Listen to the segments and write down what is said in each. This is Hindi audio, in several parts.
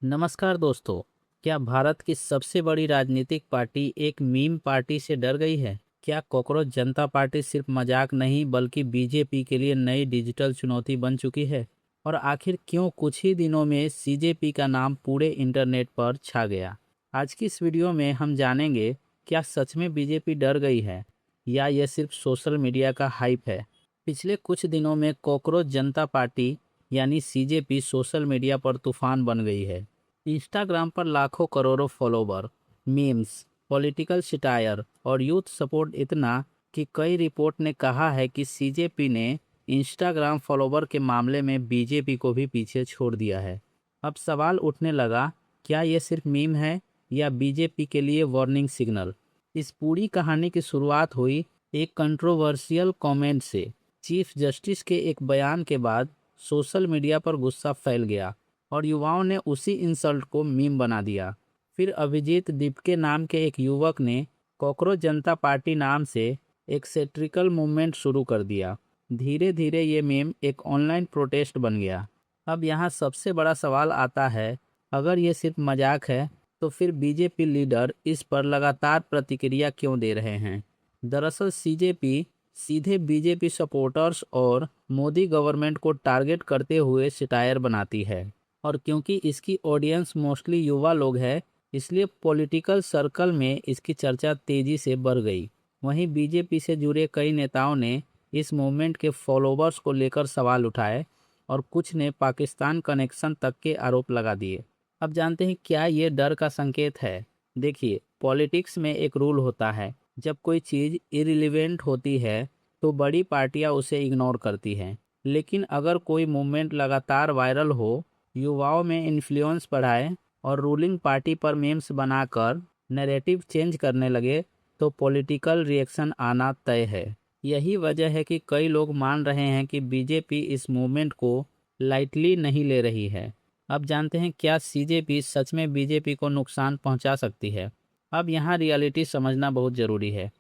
नमस्कार दोस्तों। क्या भारत की सबसे बड़ी राजनीतिक पार्टी एक मीम पार्टी से डर गई है? क्या कॉकरोच जनता पार्टी सिर्फ मजाक नहीं बल्कि बीजेपी के लिए नई डिजिटल चुनौती बन चुकी है? और आखिर क्यों कुछ ही दिनों में सीजेपी का नाम पूरे इंटरनेट पर छा गया? आज की इस वीडियो में हम जानेंगे, क्या सच में बीजेपी डर गई है या यह सिर्फ सोशल मीडिया का हाइप है। पिछले कुछ दिनों में कॉकरोच जनता पार्टी यानी सीजेपी सोशल मीडिया पर तूफान बन गई है। इंस्टाग्राम पर लाखों करोड़ों फॉलोवर, मीम्स, पॉलिटिकल सिटायर और यूथ सपोर्ट इतना कि कई रिपोर्ट ने कहा है कि सीजेपी ने इंस्टाग्राम फॉलोवर के मामले में बीजेपी को भी पीछे छोड़ दिया है। अब सवाल उठने लगा, क्या ये सिर्फ मीम है या बीजेपी के लिए वार्निंग सिग्नल? इस पूरी कहानी की शुरुआत हुई एक कंट्रोवर्शियल कमेंट से। चीफ जस्टिस के एक बयान के बाद सोशल मीडिया पर गुस्सा फैल गया और युवाओं ने उसी इंसल्ट को मीम बना दिया। फिर अभिजीत दीपके नाम के एक युवक ने कॉकरोच जनता पार्टी नाम से एक सेट्रिकल मूवमेंट शुरू कर दिया। धीरे धीरे ये मीम एक ऑनलाइन प्रोटेस्ट बन गया। अब यहाँ सबसे बड़ा सवाल आता है, अगर ये सिर्फ मजाक है तो फिर बीजेपी लीडर इस पर लगातार प्रतिक्रिया क्यों दे रहे हैं? दरअसल सीजेपी सीधे बीजेपी सपोर्टर्स और मोदी गवर्नमेंट को टारगेट करते हुए सिटायर बनाती है। और क्योंकि इसकी ऑडियंस मोस्टली युवा लोग हैं, इसलिए पॉलिटिकल सर्कल में इसकी चर्चा तेजी से बढ़ गई। वहीं बीजेपी से जुड़े कई नेताओं ने इस मूवमेंट के फॉलोवर्स को लेकर सवाल उठाए और कुछ ने पाकिस्तान कनेक्शन तक के आरोप लगा दिए। अब जानते हैं, क्या ये डर का संकेत है? देखिए, पॉलिटिक्स में एक रूल होता है, जब कोई चीज़ इरिलीवेंट होती है तो बड़ी पार्टियां उसे इग्नोर करती हैं। लेकिन अगर कोई मूवमेंट लगातार वायरल हो, युवाओं में इन्फ्लुएंस बढ़ाए और रूलिंग पार्टी पर मीम्स बनाकर नैरेटिव चेंज करने लगे, तो पॉलिटिकल रिएक्शन आना तय है। यही वजह है कि कई लोग मान रहे हैं कि बीजेपी इस मूवमेंट को लाइटली नहीं ले रही है। अब जानते हैं, क्या सीजेपी सच में बीजेपी को नुकसान पहुंचा सकती है? अब यहाँ रियलिटी समझना बहुत ज़रूरी है।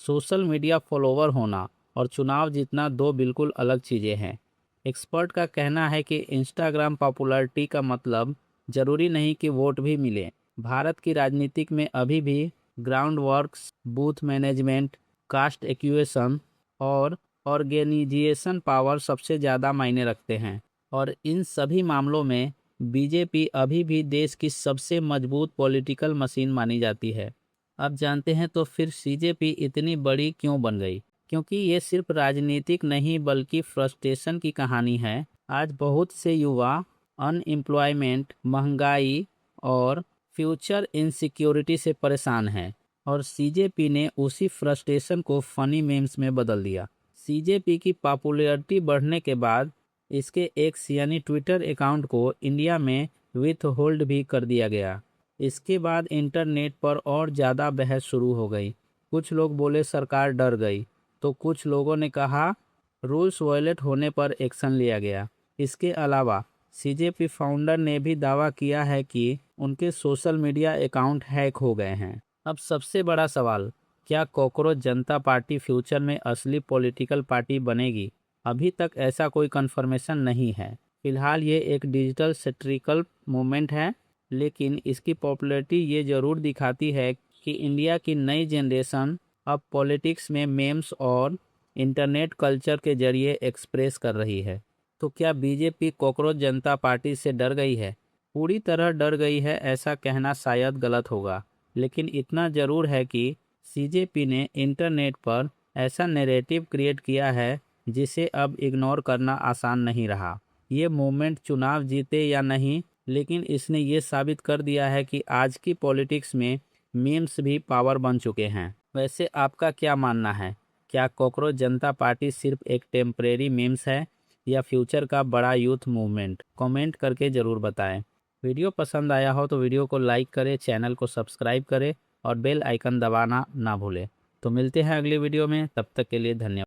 सोशल मीडिया फॉलोवर होना और चुनाव जीतना दो बिल्कुल अलग चीज़ें हैं। एक्सपर्ट का कहना है कि इंस्टाग्राम पॉपुलैरिटी का मतलब जरूरी नहीं कि वोट भी मिले। भारत की राजनीतिक में अभी भी ground works, booth management, caste equation और ऑर्गेनाइजेशन पावर सबसे ज़्यादा मायने रखते हैं। और इन सभी मामलों में बीजेपी अभी भी देश की सबसे मजबूत पॉलिटिकल मशीन मानी जाती है। अब जानते हैं, तो फिर सीजेपी इतनी बड़ी क्यों बन गई? क्योंकि ये सिर्फ राजनीतिक नहीं बल्कि फ्रस्ट्रेशन की कहानी है। आज बहुत से युवा अनएम्प्लॉयमेंट, महंगाई और फ्यूचर इनसिक्योरिटी से परेशान हैं और सीजेपी ने उसी फ्रस्ट्रेशन को फनी मीम्स में बदल दिया। सीजेपी की पॉपुलैरिटी बढ़ने के बाद इसके एक्स यानी ट्विटर अकाउंट को इंडिया में विथ होल्ड भी कर दिया गया। इसके बाद इंटरनेट पर और ज़्यादा बहस शुरू हो गई। कुछ लोग बोले सरकार डर गई, तो कुछ लोगों ने कहा रूल्स वायलेट होने पर एक्शन लिया गया। इसके अलावा सीजेपी फाउंडर ने भी दावा किया है कि उनके सोशल मीडिया अकाउंट हैक हो गए हैं। अब सबसे बड़ा सवाल, क्या कॉकरोच जनता पार्टी फ्यूचर में असली पॉलिटिकल पार्टी बनेगी? अभी तक ऐसा कोई कंफर्मेशन नहीं है। फिलहाल ये एक डिजिटल सेट्रिकल मूवमेंट है, लेकिन इसकी पॉपुलैरिटी ये ज़रूर दिखाती है कि इंडिया की नई जनरेशन अब पॉलिटिक्स में मेम्स और इंटरनेट कल्चर के जरिए एक्सप्रेस कर रही है। तो क्या बीजेपी कॉकरोच जनता पार्टी से डर गई है? पूरी तरह डर गई है ऐसा कहना शायद गलत होगा, लेकिन इतना ज़रूर है कि सीजेपी ने इंटरनेट पर ऐसा नैरेटिव क्रिएट किया है जिसे अब इग्नोर करना आसान नहीं रहा। ये मूवमेंट चुनाव जीते या नहीं, लेकिन इसने ये साबित कर दिया है कि आज की पॉलिटिक्स में मीम्स भी पावर बन चुके हैं। वैसे आपका क्या मानना है? क्या कॉकरोच जनता पार्टी सिर्फ एक टेम्परेरी मीम्स है या फ्यूचर का बड़ा यूथ मूवमेंट? कमेंट करके ज़रूर बताएं। वीडियो पसंद आया हो तो वीडियो को लाइक करें, चैनल को सब्सक्राइब करें और बेल आइकन दबाना ना भूलें। तो मिलते हैं अगली वीडियो में, तब तक के लिए धन्यवाद।